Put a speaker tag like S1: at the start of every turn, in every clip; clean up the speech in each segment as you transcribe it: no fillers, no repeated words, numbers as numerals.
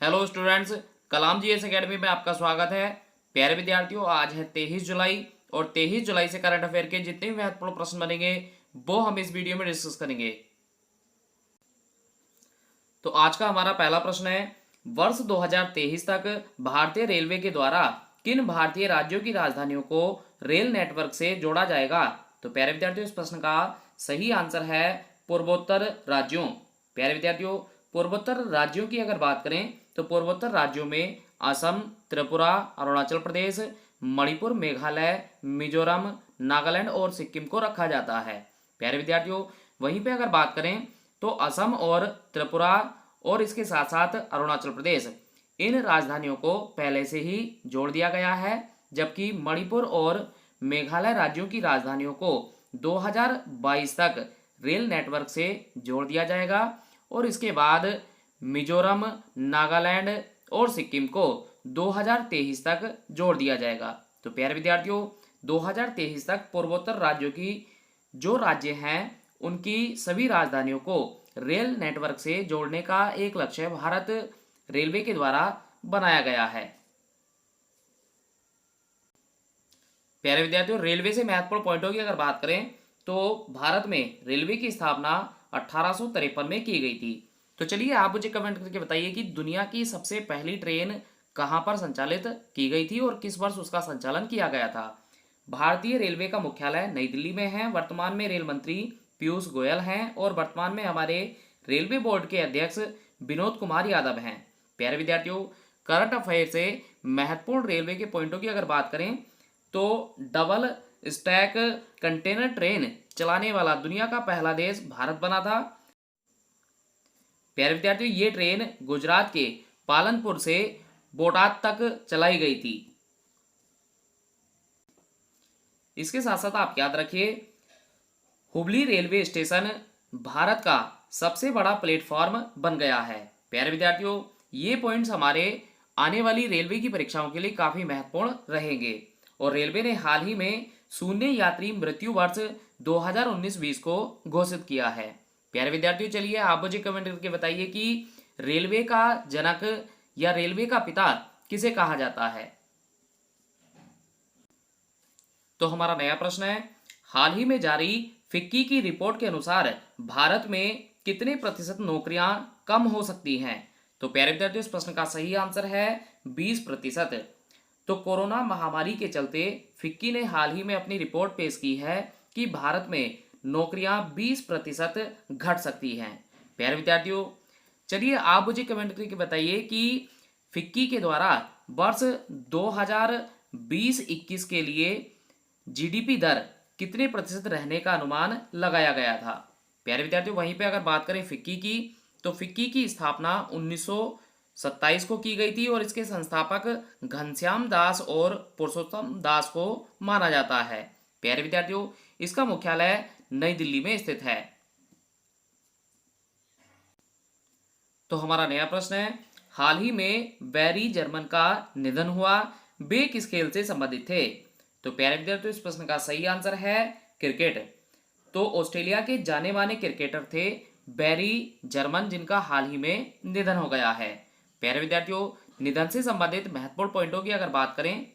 S1: Hello students, कलाम GS academy में आपका स्वागत है। प्यारे विद्यार्थियों, आज है 23 जुलाई और 23 जुलाई से करंट अफेयर के जितने भी महत्वपूर्ण प्रश्न बनेंगे वो हम इस वीडियो में डिस्कस करेंगे। तो आज का हमारा पहला प्रश्न है, वर्ष 2023 तक भारतीय रेलवे के द्वारा किन भारतीय राज्यों की राजधानियों को रेल नेटवर्क से जोड़ा जाएगा? तो प्यारे विद्यार्थियों, इस प्रश्न का सही आंसर है पूर्वोत्तर राज्यों। प्यारे विद्यार्थियों, पूर्वोत्तर राज्यों की अगर बात करें तो पूर्वोत्तर राज्यों में असम, त्रिपुरा, अरुणाचल प्रदेश, मणिपुर, मेघालय, मिजोरम, नागालैंड और सिक्किम को रखा जाता है। प्यारे विद्यार्थियों, वहीं पे अगर बात करें तो असम और त्रिपुरा और इसके साथ साथ अरुणाचल प्रदेश, इन राजधानियों को पहले से ही जोड़ दिया गया है, जबकि मणिपुर और मेघालय राज्यों की राजधानियों को 2022 तक रेल नेटवर्क से जोड़ दिया जाएगा और इसके बाद मिजोरम, नागालैंड और सिक्किम को 2023 तक जोड़ दिया जाएगा। तो प्यारे विद्यार्थियों, 2023 तक पूर्वोत्तर राज्यों की जो राज्य हैं उनकी सभी राजधानियों को रेल नेटवर्क से जोड़ने का एक लक्ष्य भारत रेलवे के द्वारा बनाया गया है। प्यारे विद्यार्थियों, रेलवे से महत्वपूर्ण पॉइंटों की अगर बात करें तो भारत में रेलवे की स्थापना 1853 में की गई थी। तो चलिए आप मुझे कमेंट करके बताइए कि दुनिया की सबसे पहली ट्रेन कहां पर संचालित की गई थी और किस वर्ष उसका संचालन किया गया था। भारतीय रेलवे का मुख्यालय नई दिल्ली में है। वर्तमान में रेल मंत्री पीयूष गोयल हैं और वर्तमान में हमारे रेलवे बोर्ड के अध्यक्ष विनोद कुमार यादव हैं। प्यारे विद्यार्थियों, करंट अफेयर से महत्वपूर्ण रेलवे के पॉइंटों की अगर बात करें तो डबल स्टैक कंटेनर ट्रेन चलाने वाला दुनिया का पहला देश भारत बना था। प्यारे विद्यार्थियों, ये ट्रेन गुजरात के पालनपुर से बोटाद तक चलाई गई थी। इसके साथ साथ आप याद रखिए, हुबली रेलवे स्टेशन भारत का सबसे बड़ा प्लेटफॉर्म बन गया है। प्यारे विद्यार्थियों, ये पॉइंट्स हमारे आने वाली रेलवे की परीक्षाओं के लिए काफी महत्वपूर्ण रहेंगे और रेलवे ने हाल ही में शून्य यात्री मृत्यु वर्ष 2019-20 को घोषित किया है। प्यारे विद्यार्थियों, चलिए आप मुझे कमेंट करके बताइए कि रेलवे का जनक या रेलवे का पिता किसे कहा जाता है। तो हमारा नया प्रश्न है, हाल ही में जारी फिक्की की रिपोर्ट के अनुसार भारत में कितने प्रतिशत नौकरियां कम हो सकती हैं? तो प्यारे विद्यार्थियों, इस प्रश्न का सही आंसर है 20%। तो कोरोना महामारी के चलते फिक्की ने हाल ही में अपनी रिपोर्ट पेश की है कि भारत में नौकरियां 20% घट सकती हैं। प्यारे विद्यार्थियों, चलिए आप मुझे कमेंट करके बताइए कि फिक्की के द्वारा वर्ष 2020-21 के लिए जीडीपी दर कितने प्रतिशत रहने का अनुमान लगाया गया था। प्यारे विद्यार्थियों, वहीं पे अगर बात करें फिक्की की तो फिक्की की स्थापना 1927 को की गई थी और इसके संस्थापक घनश्याम दास और पुरुषोत्तम दास को माना जाता है। प्यारे विद्यार्थियों, इसका मुख्यालय नई दिल्ली में स्थित है। तो हमारा नया प्रश्न है, हाल ही में बैरी जर्मन का निधन हुआ, वे किस खेल से संबंधित थे? तो प्यारे विद्यार्थियों, इस प्रश्न का सही आंसर है क्रिकेट। तो ऑस्ट्रेलिया के जाने माने क्रिकेटर थे बैरी जर्मन, जिनका हाल ही में निधन हो गया है। प्यारे विद्यार्थियों, निधन से संबंधित महत्वपूर्ण पॉइंटों की अगर बात करें,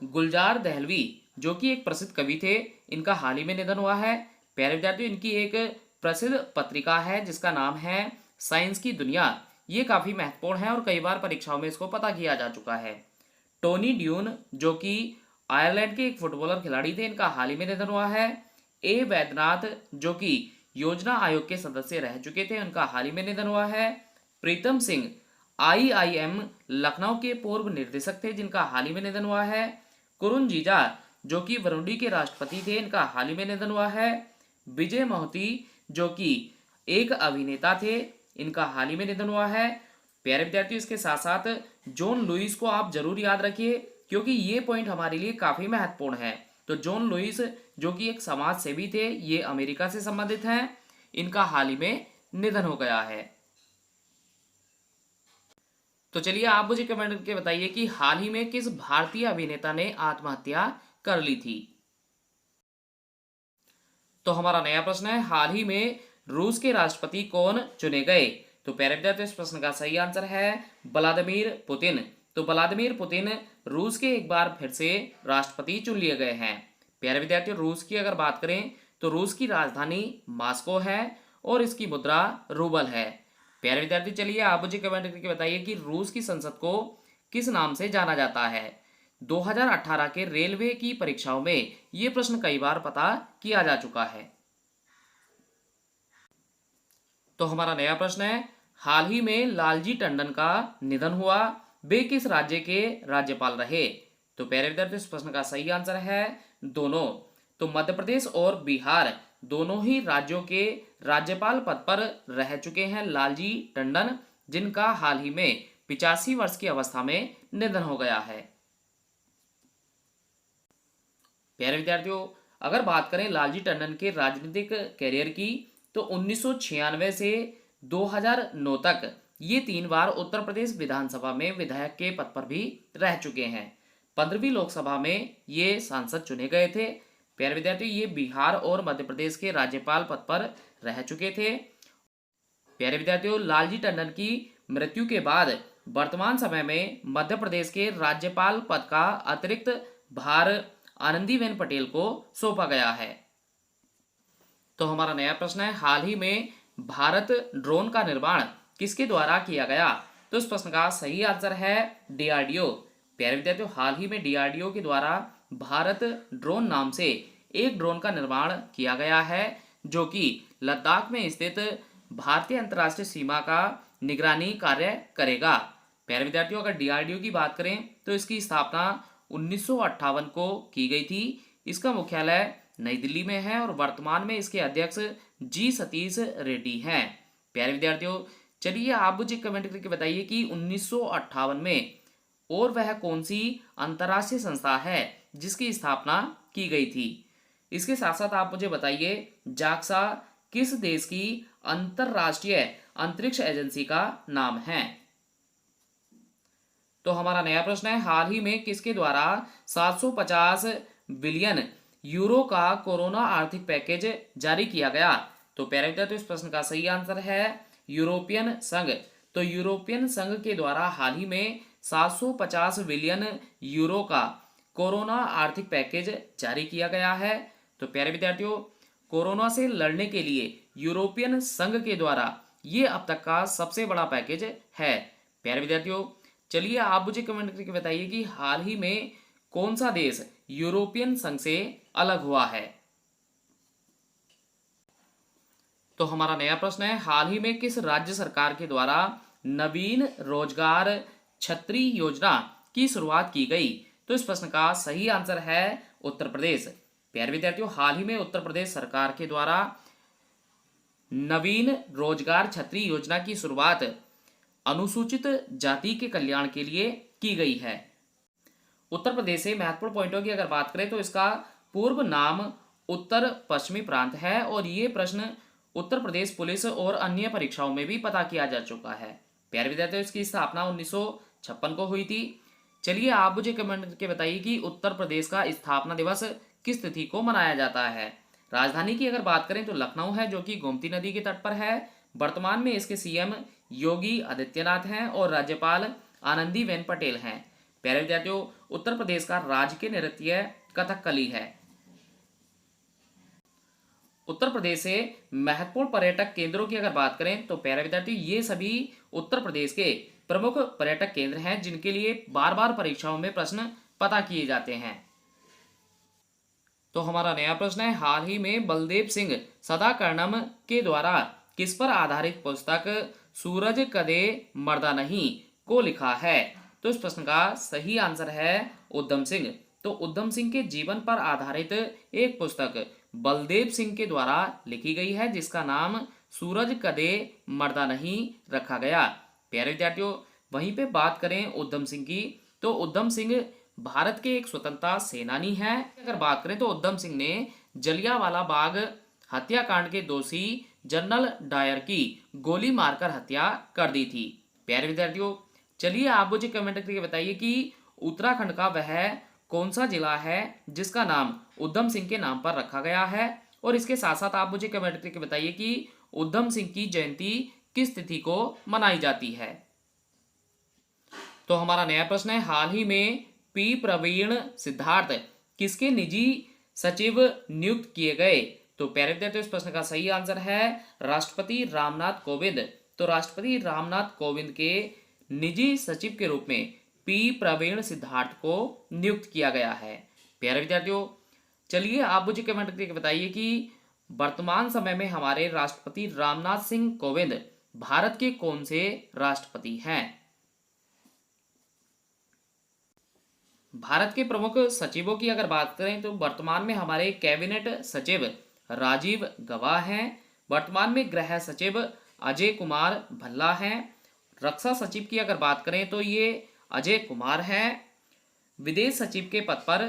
S1: गुलजार दहलवी जो कि एक प्रसिद्ध कवि थे, इनका हाल ही में निधन हुआ है। प्यारे विद्यार्थियों, इनकी एक प्रसिद्ध पत्रिका है जिसका नाम है साइंस की दुनिया। ये काफी महत्वपूर्ण है और कई बार परीक्षाओं में इसको पता किया जा चुका है। टोनी ड्यून जो कि आयरलैंड के एक फुटबॉलर खिलाड़ी थे, इनका हाल ही में निधन हुआ है। ए वैद्यनाथ जो कि योजना आयोग के सदस्य रह चुके थे, उनका हाल ही में निधन हुआ है। प्रीतम सिंह आईआईएम लखनऊ के पूर्व निदेशक थे, जिनका हाल ही में निधन हुआ है। कुरुन जीजा जो कि बुरुंडी के राष्ट्रपति थे, इनका हाल ही में निधन हुआ है। विजय मोहती जो कि एक अभिनेता थे, इनका हाल ही में निधन हुआ है। प्यारे विद्यार्थियों, इसके साथ साथ जॉन लुइस को आप जरूर याद रखिए क्योंकि ये पॉइंट हमारे लिए काफी महत्वपूर्ण है। तो जॉन लुइस जो कि एक समाज सेवी थे, ये अमेरिका से संबंधित हैं, इनका हाल ही में निधन हो गया है। तो चलिए आप मुझे कमेंट करके बताइए कि हाल ही में किस भारतीय अभिनेता ने आत्महत्या कर ली थी। तो हमारा नया प्रश्न है, हाल ही में रूस के राष्ट्रपति कौन चुने गए? तो प्यारे विद्यार्थियों, इस प्रश्न का सही आंसर है व्लादिमीर पुतिन। तो व्लादिमीर पुतिन रूस के एक बार फिर से राष्ट्रपति चुन लिए गए हैं। प्यारे विद्यार्थियों, रूस की अगर बात करें तो रूस की राजधानी मॉस्को है और इसकी मुद्रा रूबल है। प्यारे विद्यार्थी, चलिए आप मुझे कमेंट करके बताइए कि रूस की संसद को किस नाम से जाना जाता है? 2018 के रेलवे की परीक्षाओं में ये प्रश्न कई बार पता किया जा चुका है। तो हमारा नया प्रश्न है, हाल ही में लालजी टंडन का निधन हुआ, वे किस राज्य के राज्यपाल रहे? तो प्यारे विद्यार्थी, इस प्रश्न का सही आंसर है दोनों। तो मध्य प्रदेश और बिहार दोनों ही राज्यों के राज्यपाल पद पर रह चुके हैं लालजी टंडन, जिनका हाल ही में 85 वर्ष की अवस्था में निधन हो गया है। प्यारे विद्यार्थियों, अगर बात करें लालजी टंडन के राजनीतिक कैरियर की, तो 1996 से 2009 तक ये 3 बार उत्तर प्रदेश विधानसभा में विधायक के पद पर भी रह चुके हैं। 15वीं लोकसभा में ये सांसद चुने गए थे। प्यारे विद्यार्थियों, ये बिहार और मध्य प्रदेश के राज्यपाल पद पर रह चुके थे। प्यारे विद्यार्थियों, लालजी टंडन की मृत्यु के बाद वर्तमान समय में मध्य प्रदेश के राज्यपाल पद का अतिरिक्त भार आनंदीबेन पटेल को सौंपा गया है। तो हमारा नया प्रश्न है, हाल ही में भारत ड्रोन का निर्माण किसके द्वारा किया गया? तो इस प्रश्न का सही आंसर है डीआरडीओ। प्यारे विद्यार्थियों, हाल ही में डीआरडीओ के द्वारा भारत ड्रोन नाम से एक ड्रोन का निर्माण किया गया है, जो कि लद्दाख में स्थित भारतीय अंतर्राष्ट्रीय सीमा का निगरानी कार्य करेगा। प्यारे विद्यार्थियों, अगर डीआरडीओ की बात करें तो इसकी स्थापना 1958 को की गई थी। इसका मुख्यालय नई दिल्ली में है और वर्तमान में इसके अध्यक्ष जी सतीश रेड्डी हैं। प्यारे विद्यार्थियों, चलिए आप मुझे कमेंट करके बताइए कि 1958 में और वह कौन सी अंतर्राष्ट्रीय संस्था है जिसकी स्थापना की गई थी? इसके साथ साथ आप मुझे बताइए, जाक्सा किस देश की अंतर्राष्ट्रीय अंतरिक्ष एजेंसी का नाम है? तो हमारा नया प्रश्न है, हाल ही में किसके द्वारा 750 बिलियन यूरो का कोरोना आर्थिक पैकेज जारी किया गया? तो प्यारे विद्यार्थियों, इस प्रश्न का सही आंसर है यूरोपियन संघ। तो यूरोपियन संघ के द्वारा हाल ही में 750 बिलियन यूरो का कोरोना आर्थिक पैकेज जारी किया गया है। तो प्यारे विद्यार्थियों, कोरोना से लड़ने के लिए यूरोपियन संघ के द्वारा ये अब तक का सबसे बड़ा पैकेज है। प्यारे विद्यार्थियों, चलिए आप मुझे कमेंट करके बताइए कि हाल ही में कौन सा देश यूरोपियन संघ से अलग हुआ है? तो हमारा नया प्रश्न है, हाल ही में किस राज्य सरकार के द्वारा नवीन रोजगार छतरी योजना की शुरुआत की गई? तो इस प्रश्न का सही आंसर है उत्तर प्रदेश। प्यारे विद्यार्थियों, हाल ही में उत्तर प्रदेश सरकार के द्वारा नवीन रोजगार छतरी योजना की शुरुआत अनुसूचित जाति के कल्याण के लिए की गई है। उत्तर प्रदेश से महत्वपूर्ण पॉइंटों की अगर बात करें तो इसका पूर्व नाम उत्तर पश्चिमी प्रांत है और ये प्रश्न उत्तर प्रदेश पुलिस और अन्य परीक्षाओं में भी पता किया जा चुका है। प्यारे विद्यार्थियों, इसकी स्थापना 1956 को हुई थी। चलिए आप मुझे कमेंट करके बताइए कि उत्तर प्रदेश का स्थापना दिवस किस तिथि को मनाया जाता है? राजधानी की अगर बात करें तो लखनऊ है, जो कि गोमती नदी के तट पर है। वर्तमान में इसके सीएम योगी आदित्यनाथ हैं और राज्यपाल आनंदीबेन पटेल हैं। प्यारे विद्यार्थियों, उत्तर प्रदेश का राजकीय नृत्य कथकली है। उत्तर प्रदेश से महत्वपूर्ण पर्यटक केंद्रों की अगर बात करें तो प्यारे विद्यार्थियों, ये सभी उत्तर प्रदेश के प्रमुख पर्यटक केंद्र हैं जिनके लिए बार बार परीक्षाओं में प्रश्न पता किए जाते हैं। तो हमारा नया प्रश्न है, हाल ही में बलदेव सिंह सदाकर्णम के द्वारा किस पर आधारित पुस्तक सूरज कदे मर्दा नहीं को लिखा है? तो इस प्रश्न का सही आंसर है उधम सिंह। तो उधम सिंह के जीवन पर आधारित एक पुस्तक बलदेव सिंह के द्वारा लिखी गई है, जिसका नाम सूरज कदे मर्दा नहीं रखा गया। प्यारे विद्यार्थियों, वहीं पे बात करें उधम सिंह की, तो उधम सिंह भारत के एक स्वतंत्रता सेनानी हैं। अगर बात करें तो उधम सिंह ने जलियांवाला बाग हत्याकांड के दोषी जनरल डायर की गोली मारकर हत्या कर दी थी। प्यारे विद्यार्थियों, चलिए आप मुझे कमेंट करके बताइए कि उत्तराखंड का वह कौन सा जिला है जिसका नाम उधम सिंह के नाम पर रखा गया है? और इसके साथ साथ आप मुझे कमेंट करके बताइए कि उधम सिंह की जयंती किस तिथि को मनाई जाती है? तो हमारा नया प्रश्न है, हाल ही में पी प्रवीण सिद्धार्थ किसके निजी सचिव नियुक्त किए गए? तो प्यारे विद्यार्थियों, इस प्रश्न का सही आंसर है राष्ट्रपति रामनाथ कोविंद। तो राष्ट्रपति रामनाथ कोविंद के निजी सचिव के रूप में पी प्रवीण सिद्धार्थ को नियुक्त किया गया है। प्यारे विद्यार्थियों, चलिए आप मुझे कमेंट करके बताइए कि वर्तमान समय में हमारे राष्ट्रपति रामनाथ सिंह कोविंद भारत के कौन से राष्ट्रपति हैं? भारत के प्रमुख सचिवों की अगर बात करें तो वर्तमान में हमारे कैबिनेट सचिव राजीव गौबा हैं। वर्तमान में गृह सचिव अजय कुमार भल्ला हैं। रक्षा सचिव की अगर बात करें तो ये अजय कुमार हैं। विदेश सचिव के पद पर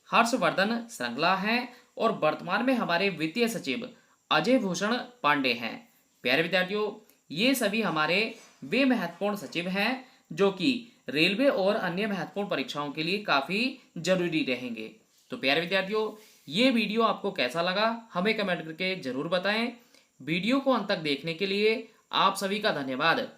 S1: हर्षवर्धन श्रृंगला हैं और वर्तमान में हमारे वित्तीय सचिव अजय भूषण पांडे हैं। प्यारे विद्यार्थियों, ये सभी हमारे वे महत्वपूर्ण सचिव हैं जो कि रेलवे और अन्य महत्वपूर्ण परीक्षाओं के लिए काफ़ी जरूरी रहेंगे। तो प्यारे विद्यार्थियों, ये वीडियो आपको कैसा लगा हमें कमेंट करके ज़रूर बताएं। वीडियो को अंत तक देखने के लिए आप सभी का धन्यवाद।